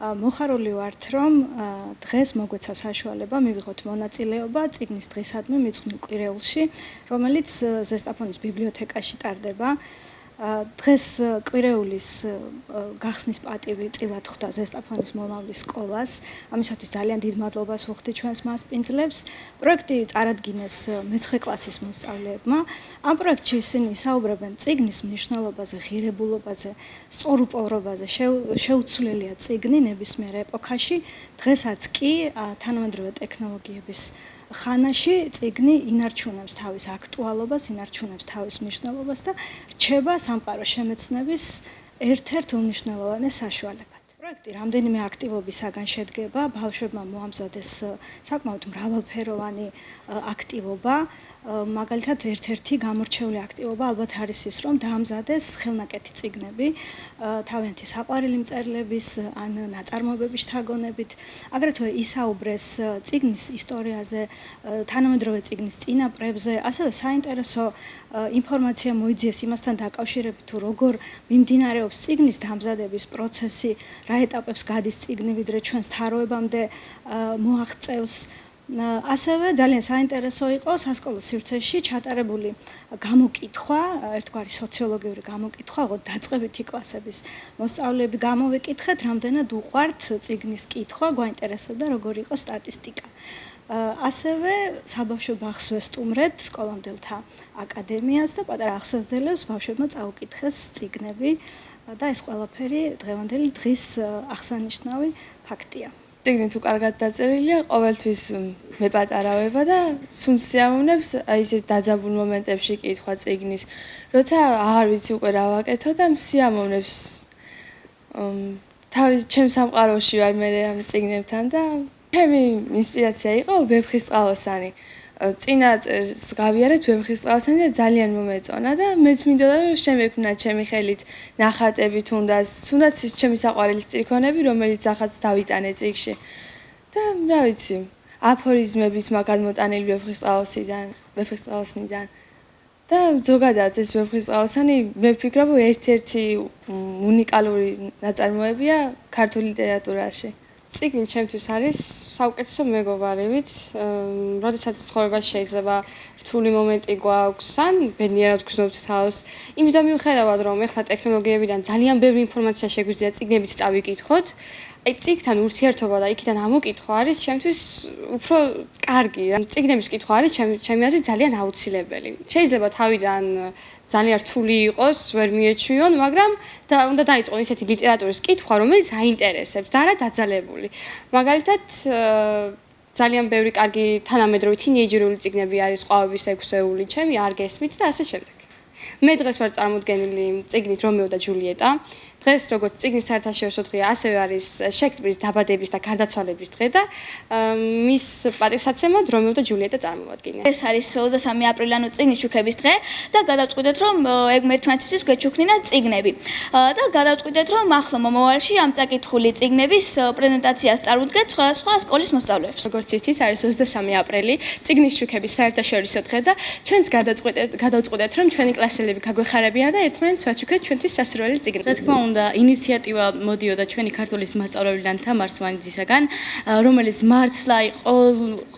მოხარული ვართ, რომ დღეს მოგვეცა საშუალება მივიღოთ მონაწილეობა წიგნის დღისადმი მიძღვნილ კვირეულში, რომელიც ზესტაფონის ბიბლიოთეკაში ტარდება. დღეს კვირეულის გახსნის პატივი წილად ხვდა ზესტაფონის მომავლის სკოლას. ამისათვის ძალიან დიდ მადლობას ვუხდით ჩვენს მასპინძლებს. პროექტი წარადგინეს მე-9 კლასის მოსწავლეებმა. ამ პროექტში ისინი საუბრობენ წიგნის მნიშვნელობაზე, ღირებულობაზე, სწორუპოვრობაზე. შეუცვლელია წიგნი ნებისმიერ ეპოქაში. დღესაც კი თანამედროვე ტექნოლოგიების ხანაში წიგნი ინარჩუნებს თავის აქტუალობას, ინარჩუნებს თავის მნიშვნელობას და რჩება სამყაროს შემეცნების ერთ-ერთ უმნიშვნელოვანეს საშუალებად. პროექტი რამდენიმე აქტივობისაგან შედგება, ბავშვებმა მოამზადეს საკმაოდ მრავალფეროვანი აქტივობა. მაგალითად, ერთ-ერთი გამორჩეული აქტივობა ალბათ არის ის, რომ დაამზადეს ხელნაკეთი წიგნები, თავიანთი საყვარელი მწერლების ან ნაწარმოებების შთაგონებით. აგრეთვე ისაუბრეს წიგნის ისტორიაზე, თანამედროვე წიგნის წინაპრებზე, ასევე საინტერესო ინფორმაცია მოიძიეს იმასთან დაკავშირებით, თუ როგორ მიმდინარეობს წიგნის დამზადების პროცესი, რა ეტაპებს გადის წიგნი, ვიდრე ჩვენს თაროებამდე მოაღწევს. ასევე ძალიან საინტერესო იყო სასკოლო სივრცეში ჩატარებული გამოკითხვა, ერთგვარი სოციოლოგიური გამოკითხვა, ოღონდ დაწყებითი კლასების მოსწავლეები გამოვეკითხეთ, რამდენად უყვართ წიგნის კითხვა, გვაინტერესებდა როგორი იყო სტატისტიკა. ასევე საბავშვო ბაღს ვესტუმრეთ სკოლამდელთა აკადემიას და პატარა აღსაზრდელებს ბავშვებმა წაუკითხეს წიგნები და ეს ყველაფერი დღევანდელი დღის აღსანიშნავი ფაქტია. წიგნი თუ კარგად დაწერილია, ყოველთვის მეპატარავება და სუნს სიამოვნებს აი ესეთ დაძაბულ მომენტებში კითხვა წიგნის. როცა აღარ ვიცი უკვე რა ვაკეთო და სიამოვნებს თავის ჩემს სამყაროში ვარ მე ამ წიგნებთან და ჩემი ინსპირაცია იყო ვეფხისტყაოსანი. წინა წელს გავიარეთ ვეფხისტყაოსანი და ძალიან მომეწონა და მეც მინდოდა რომ შემექმნა ჩემი ხელით ნახატები თუნდაც ის ჩემი საყვარელი სტრიქონები, რომელიც ახაც დავიტანე წიგნში. და რა ვიცი, აფორიზმების მაგადმოტანილი ვეფხისტყაოსნიდან. და ზოგადად ეს ვეფხისტყაოსანი მე ვფიქრობ, ერთ-ერთი უნიკალური ნაწარმოებია ქართულ ლიტერატურაში. წიგნი ჩემთვის არის საუკეთესო მეგობარივით, როდესაც ცხოვრებაში შეიძლება რთული მომენტი გვაქვს, ან ბედნიერად გრძნობთ თავს. იმის მიუხედავად, რომ ეხლა ტექნოლოგიებიდან ძალიან ბევრი ინფორმაცია შეგვიძლია წიგნებით წავიკითხოთ, აი წიგნთან ურთიერთობა და იქიდან ამოკითხვა არის ჩემთვის უფრო კარგი. წიგნების კითხვა არის ჩემი აზრით ძალიან აუცილებელი. შეიძლება თავიდან ძალიან რთული იყოს, ვერ მიეჩვიონ, მაგრამ უნდა დაიწყონ ისეთი ლიტერატურის კითხვა, რომელიც აინტერესებს და არა დაძალებული. მაგალითად, ძალიან ბევრი კარგი თანამედროვე თინეიჯერული წიგნები არის ყვავების 6-ეული, ჩემი არ გესმით და ასე შემდეგ. მე დღეს ვარ წარმოდგენილი წიგნით რომეო და ჯულიეტა. დღეს როგორც წიგნის საერთაშორისო დღეა, ასევე არის შექსპირის დაბადების და გარდაცვალების დღე და მის პატივსაცემად რომეო და ჯულიეტა წარმოვადგინე. ეს არის 23 აპრილიანო წიგნის შუქების დღე და გადავწყვიტეთ, რომ ერთმანეთისთვის გვეჩუქნინა წიგნები. და გადავწყვიტეთ, რომ ახლო მომავალში ამ წაკითხული წიგნების პრეზენტაციას წარუდგეთ სხვადასხვა სკოლის მოსწავლეებს. როგორც იცით, არის 23 აპრილი, წიგნის შუქების საერთაშორისო დღე და ჩვენც გადავწყვიტეთ, რომ ჩვენი კლასელები გაგვეხარებიან და ერთმანეთს ვაჩუქეთ ჩვენთვის სასურველი წიგნი. რა თქმა უნდა, ინიციატივა მოდიოდა ჩვენი ქართულის მასწავლებლიდან თამარ სვანიძისაგან, რომელიც მართლა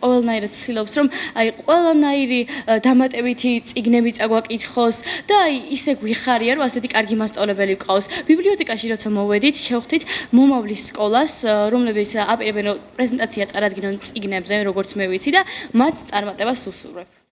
ყოველნაირად ცდილობს, რომ აი ყველანაირი დამატებითი წიგნები წაგვაკითხოს და აი ისე გვიხარია, რომ ასეთი კარგი მასწავლებელი გვყავს. ბიბლიოთეკაში როცა მოვედით, შევხვდით მომავლის სკოლას, რომლებიც აპირებენ პრეზენტაცია წარადგინონ წიგნებზე, როგორც მე ვიცი და მათ წარმატებას უსურვებ.